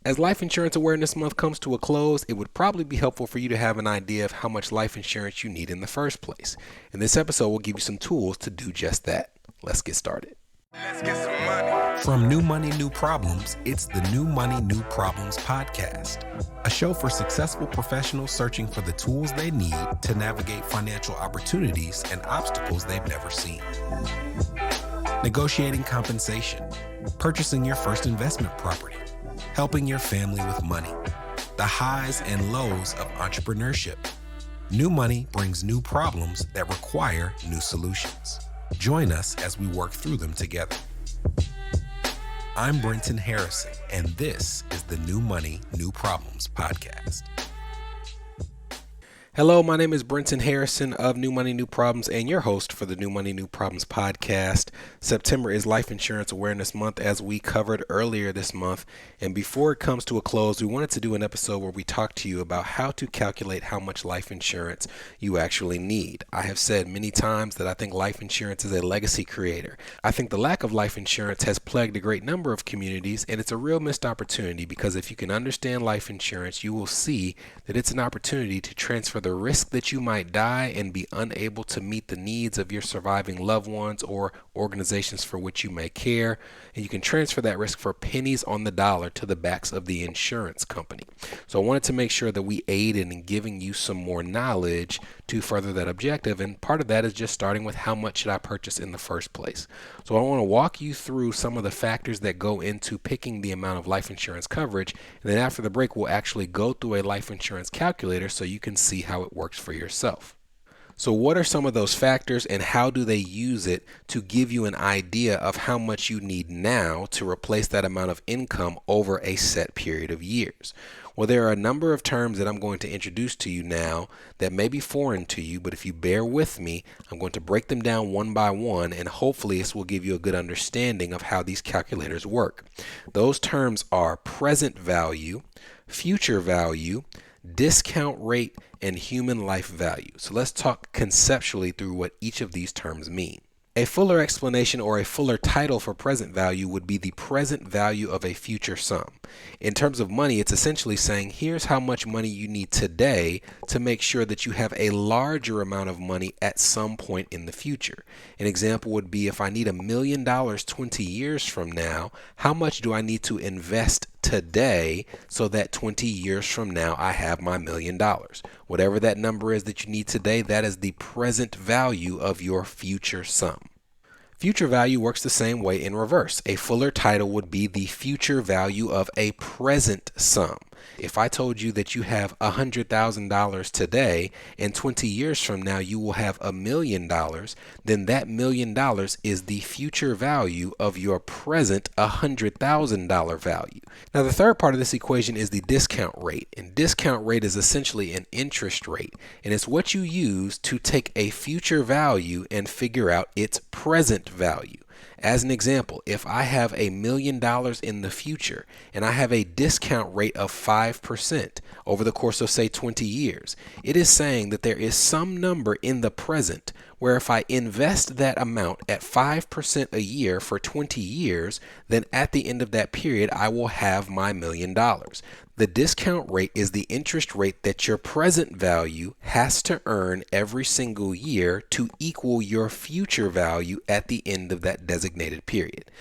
As Life Insurance Awareness Month comes to a close, it would probably be helpful for you to have an idea of how much life insurance you need in the first place. And this episode will give you some tools to do just that. Let's get started. Let's get some money. From New Money, New Problems, it's the New Money, New Problems podcast, a show for successful professionals searching for the tools they need to navigate financial opportunities and obstacles they've never seen. Negotiating compensation, purchasing your first investment property, helping your family with money, the highs and lows of entrepreneurship. New Money brings new problems that require new solutions. Join us as we work through them together. I'm Brenton Harrison, and this is the New Money, New Problems podcast. Hello, my name is Brenton Harrison of New Money, New Problems and your host for the New Money, New Problems podcast. September is Life Insurance Awareness Month, as we covered earlier this month. And before it comes to a close, we wanted to do an episode where we talk to you about how to calculate how much life insurance you actually need. I have said many times that I think life insurance is a legacy creator. I think the lack of life insurance has plagued a great number of communities, and it's a real missed opportunity because if you can understand life insurance, you will see that it's an opportunity to transfer the risk that you might die and be unable to meet the needs of your surviving loved ones or organizations for which you may care. And you can transfer that risk for pennies on the dollar to the backs of the insurance company. So I wanted to make sure that we aided in giving you some more knowledge to further that objective. And part of that is just starting with how much should I purchase in the first place. So I want to walk you through some of the factors that go into picking the amount of life insurance coverage. And then after the break, we'll actually go through a life insurance calculator so you can see how it works for yourself. So what are some of those factors and how do they use it to give you an idea of how much you need now to replace that amount of income over a set period of years? Well, there are a number of terms that I'm going to introduce to you now that may be foreign to you, but if you bear with me, I'm going to break them down one by one, and hopefully this will give you a good understanding of how these calculators work. Those terms are present value, future value, discount rate, and human life value. So let's talk conceptually through what each of these terms mean. A fuller explanation or a fuller title for present value would be the present value of a future sum. In terms of money, it's essentially saying here's how much money you need today to make sure that you have a larger amount of money at some point in the future. An example would be if I need $1 million 20 years from now, how much do I need to invest today so that 20 years from now I have my $1 million? Whatever that number is that you need today, that is the present value of your future sum. Future value works the same way in reverse. A fuller title would be the future value of a present sum. If I told you that you have $100,000 today and 20 years from now you will have $1 million, then that $1 million is the future value of your present $100,000 value. Now the third part of this equation is the discount rate, and discount rate is essentially an interest rate, and it's what you use to take a future value and figure out its present value. As an example, if I have $1 million in the future and I have a discount rate of 5% over the course of say 20 years, it is saying that there is some number in the present where if I invest that amount at 5% a year for 20 years, then at the end of that period, I will have my $1 million. The discount rate is the interest rate that your present value has to earn every single year to equal your future value at the end of that designated period.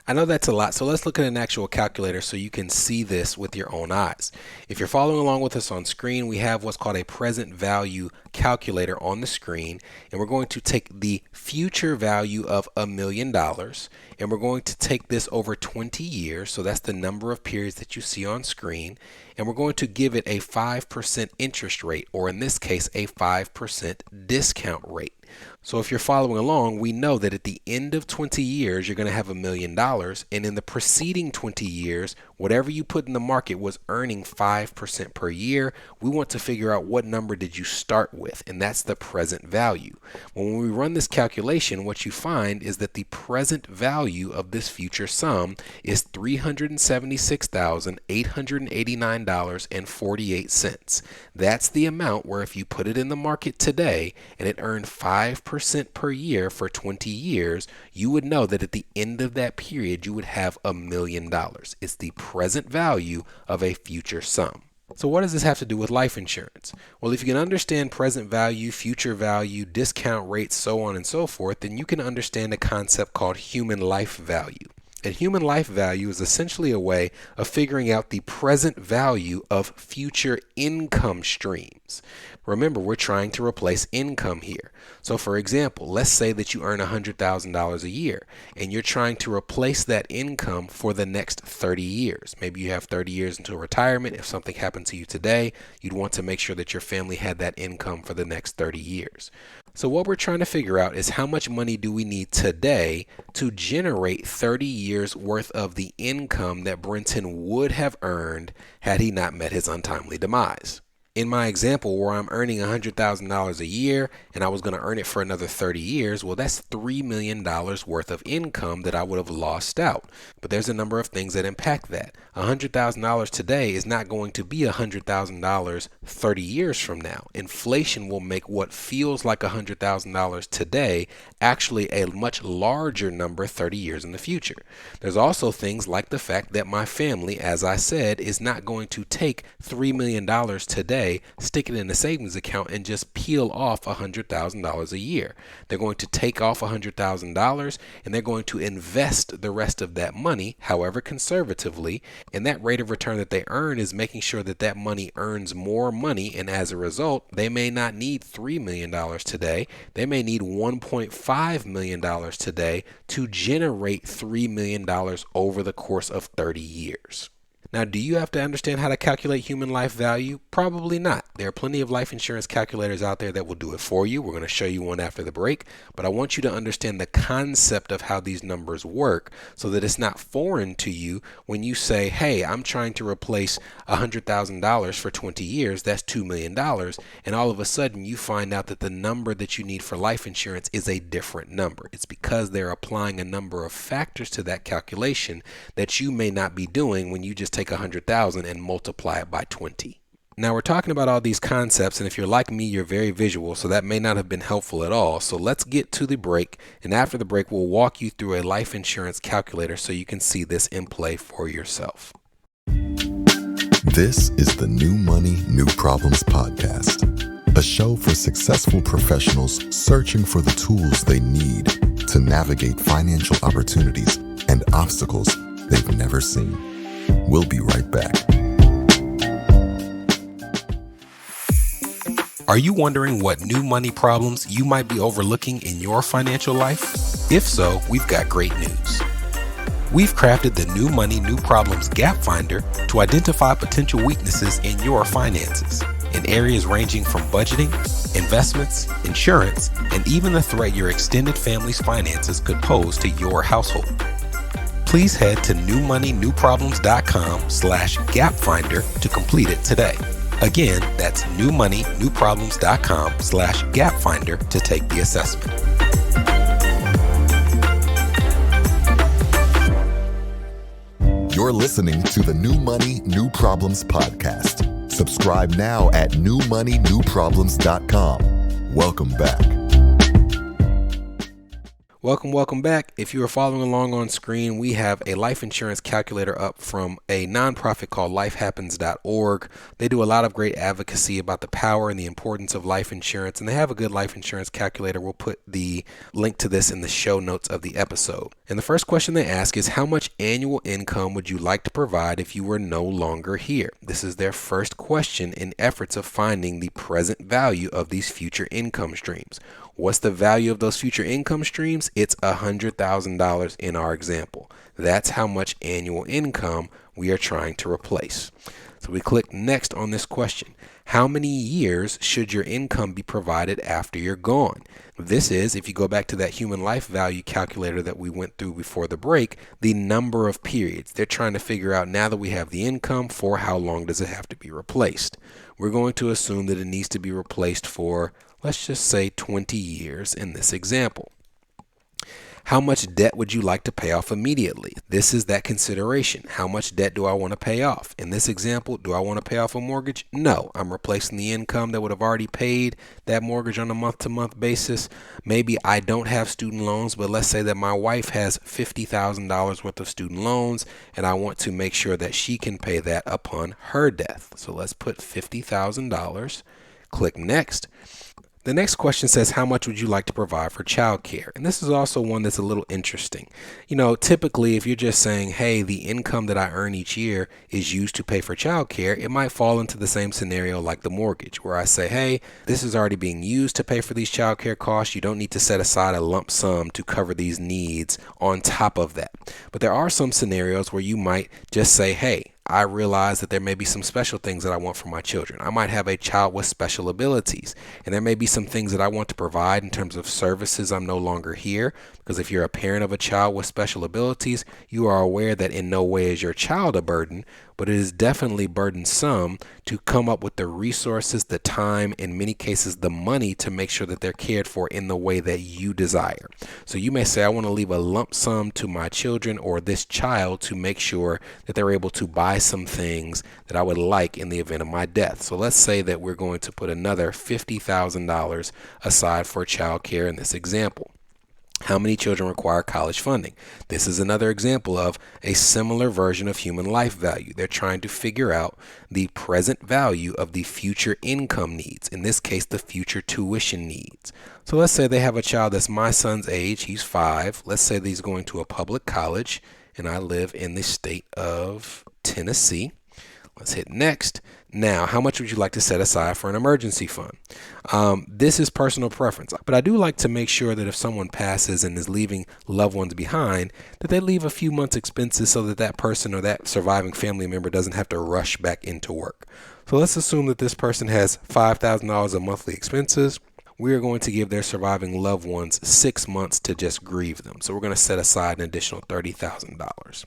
I know that's a lot, so let's look at an actual calculator so you can see this with your own eyes. If you're following along with us on screen, we have what's called a present value calculator on the screen, and we're going to take the future value of $1 million, and we're going to take this over 20 years, so that's the number of periods that you see on screen, and we're going to give it a 5% interest rate, or in this case, a 5% discount rate. So if you're following along, we know that at the end of 20 years, you're going to have $1 million. And in the preceding 20 years, whatever you put in the market was earning 5% per year. We want to figure out what number did you start with, and that's the present value. When we run this calculation, what you find is that the present value of this future sum is $376,889.48. That's the amount where if you put it in the market today and it earned 5 5% per year for 20 years, you would know that at the end of that period, you would have $1 million. It's the present value of a future sum. So what does this have to do with life insurance? Well, if you can understand present value, future value, discount rates, so on and so forth, then you can understand a concept called human life value. And human life value is essentially a way of figuring out the present value of future income streams. Remember, we're trying to replace income here. So for example, let's say that you earn $100,000 a year and you're trying to replace that income for the next 30 years. Maybe you have 30 years until retirement. If something happened to you today, you'd want to make sure that your family had that income for the next 30 years. So what we're trying to figure out is how much money do we need today to generate 30 years worth of the income that Brenton would have earned had he not met his untimely demise. In my example where I'm earning $100,000 a year and I was going to earn it for another 30 years, well, that's $3 million worth of income that I would have lost out. But there's a number of things that impact that. $100,000 today is not going to be $100,000 30 years from now. Inflation will make what feels like $100,000 today actually a much larger number 30 years in the future. There's also things like the fact that my family, as I said, is not going to take $3 million today, stick it in a savings account and just peel off $100,000 a year. They're going to take off $100,000 and they're going to invest the rest of that money, however conservatively, and that rate of return that they earn is making sure that that money earns more money, and as a result, they may not need $3 million today. They may need $1.5 million today to generate $3 million over the course of 30 years. Now, do you have to understand how to calculate human life value? Probably not. There are plenty of life insurance calculators out there that will do it for you. We're going to show you one after the break, but I want you to understand the concept of how these numbers work so that it's not foreign to you when you say, hey, I'm trying to replace $100,000 for 20 years. That's $2 million. And all of a sudden you find out that the number that you need for life insurance is a different number. It's because they're applying a number of factors to that calculation that you may not be doing when you just take 100,000 and multiply it by 20. Now we're talking about all these concepts, and if you're like me, you're very visual, so that may not have been helpful at all. So let's get to the break, and after the break, we'll walk you through a life insurance calculator so you can see this in play for yourself. This is the New Money, New Problems podcast, a show for successful professionals searching for the tools they need to navigate financial opportunities and obstacles they've never seen. We'll be right back. Are you wondering what new money problems you might be overlooking in your financial life? If so, we've got great news. We've crafted the New Money, New Problems Gap Finder to identify potential weaknesses in your finances in areas ranging from budgeting, investments, insurance, and even the threat your extended family's finances could pose to your household. Please head to newmoneynewproblems.com/gapfinder to complete it today. Again, that's newmoneynewproblems.com/gapfinder to take the assessment. You're listening to the New Money, New Problems podcast. Subscribe now at newmoneynewproblems.com. Welcome back. Welcome back. If you are following along on screen, we have a life insurance calculator up from a nonprofit called lifehappens.org. They do a lot of great advocacy about the power and the importance of life insurance, and they have a good life insurance calculator. We'll put the link to this in the show notes of the episode. And the first question they ask is, how much annual income would you like to provide if you were no longer here? This is their first question in efforts of finding the present value of these future income streams. What's the value of those future income streams? It's $100,000 in our example. That's how much annual income we are trying to replace. So we click next on this question. How many years should your income be provided after you're gone? This is, if you go back to that human life value calculator that we went through before the break, the number of periods. They're trying to figure out, now that we have the income, for how long does it have to be replaced? We're going to assume that it needs to be replaced for, let's just say, 20 years in this example. How much debt would you like to pay off immediately? This is that consideration. How much debt do I want to pay off? In this example, do I want to pay off a mortgage? No, I'm replacing the income that would have already paid that mortgage on a month-to-month basis. Maybe I don't have student loans, but let's say that my wife has $50,000 worth of student loans, and I want to make sure that she can pay that upon her death. So let's put $50,000. Click next. The next question says, how much would you like to provide for childcare? And this is also one that's a little interesting. Typically, if you're just saying, hey, the income that I earn each year is used to pay for childcare, it might fall into the same scenario like the mortgage, where I say, hey, this is already being used to pay for these childcare costs. You don't need to set aside a lump sum to cover these needs on top of that. But there are some scenarios where you might just say, hey, I realize that there may be some special things that I want for my children. I might have a child with special abilities, and there may be some things that I want to provide in terms of services I'm no longer here. Because if you're a parent of a child with special abilities, you are aware that in no way is your child a burden, but it is definitely burdensome to come up with the resources, the time, in many cases, the money to make sure that they're cared for in the way that you desire. So you may say, I want to leave a lump sum to my children or this child to make sure that they're able to buy some things that I would like in the event of my death. So let's say that we're going to put another $50,000 aside for child care in this example. How many children require college funding? This is another example of a similar version of human life value. They're trying to figure out the present value of the future income needs, in this case, the future tuition needs. So let's say they have a child that's my son's age, he's 5. Let's say that he's going to a public college, and I live in the state of Tennessee. Let's hit next. Now, how much would you like to set aside for an emergency fund? This is personal preference, but I do like to make sure that if someone passes and is leaving loved ones behind, that they leave a few months' expenses so that that person or that surviving family member doesn't have to rush back into work. So let's assume that this person has $5,000 of monthly expenses. We are going to give their surviving loved ones 6 months to just grieve them. So we're going to set aside an additional $30,000.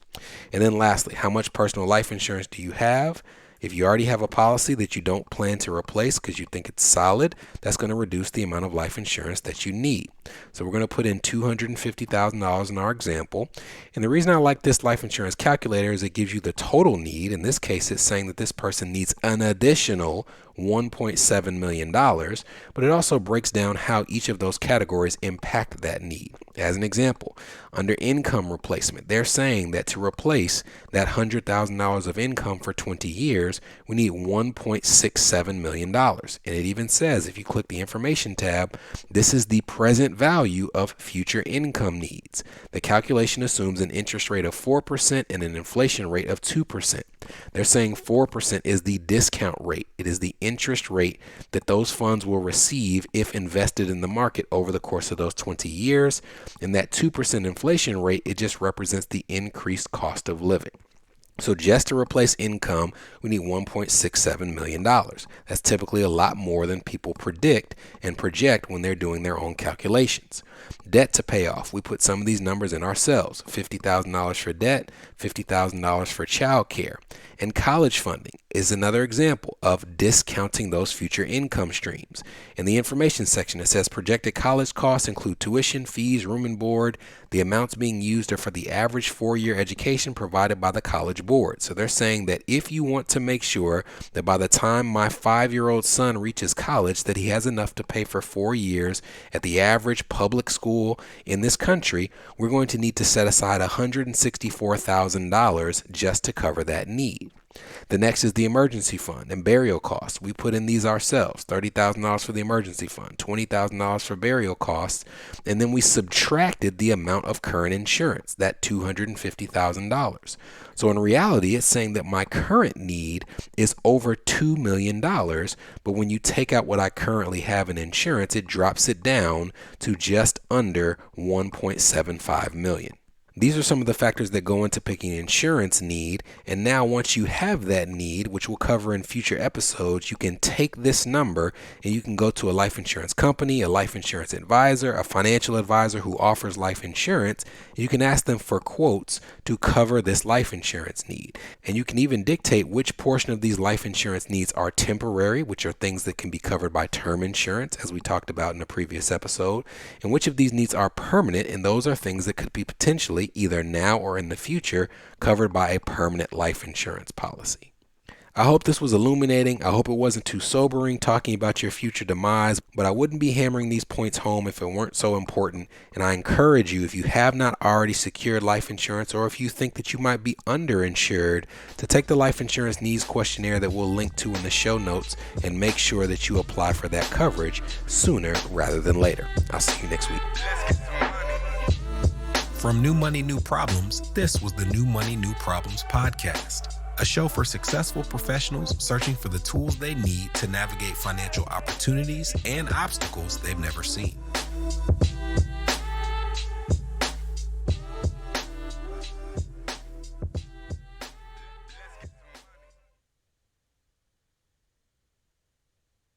And then lastly, how much personal life insurance do you have? If you already have a policy that you don't plan to replace because you think it's solid, that's going to reduce the amount of life insurance that you need. So we're going to put in $250,000 in our example. And the reason I like this life insurance calculator is it gives you the total need. In this case, it's saying that this person needs an additional $1.7 million, but it also breaks down how each of those categories impact that need. As an example, under income replacement, they're saying that to replace that $100,000 of income for 20 years, we need $1.67 million. And it even says, if you click the information tab, this is the present value of future income needs. The calculation assumes an interest rate of 4% and an inflation rate of 2%. They're saying 4% is the discount rate. It is the interest rate that those funds will receive if invested in the market over the course of those 20 years. And that 2% inflation rate, it just represents the increased cost of living. So just to replace income, we need $1.67 million. That's typically a lot more than people predict and project when they're doing their own calculations. Debt to pay off. We put some of these numbers in ourselves. $50,000 for debt, $50,000 for child care. And college funding is another example of discounting those future income streams. In the information section, it says projected college costs include tuition, fees, room and board. The amounts being used are for the average 4-year education provided by the college board. So they're saying that if you want to make sure that by the time my 5-year-old son reaches college, that he has enough to pay for 4 years at the average public school in this country, we're going to need to set aside $164,000 just to cover that need. The next is the emergency fund and burial costs. We put in these ourselves, $30,000 for the emergency fund, $20,000 for burial costs, and then we subtracted the amount of current insurance, that $250,000. So in reality, it's saying that my current need is over $2 million, but when you take out what I currently have in insurance, it drops it down to just under $1.75 million. These are some of the factors that go into picking an insurance need. And now once you have that need, which we'll cover in future episodes, you can take this number and you can go to a life insurance company, a life insurance advisor, a financial advisor who offers life insurance. You can ask them for quotes to cover this life insurance need. And you can even dictate which portion of these life insurance needs are temporary, which are things that can be covered by term insurance, as we talked about in a previous episode, and which of these needs are permanent, and those are things that could be potentially, either now or in the future, covered by a permanent life insurance policy. I hope this was illuminating. I hope it wasn't too sobering talking about your future demise, but I wouldn't be hammering these points home if it weren't so important. And I encourage you, if you have not already secured life insurance, or if you think that you might be underinsured, to take the life insurance needs questionnaire that we'll link to in the show notes and make sure that you apply for that coverage sooner rather than later. I'll see you next week. From New Money, New Problems, this was the New Money, New Problems podcast, a show for successful professionals searching for the tools they need to navigate financial opportunities and obstacles they've never seen.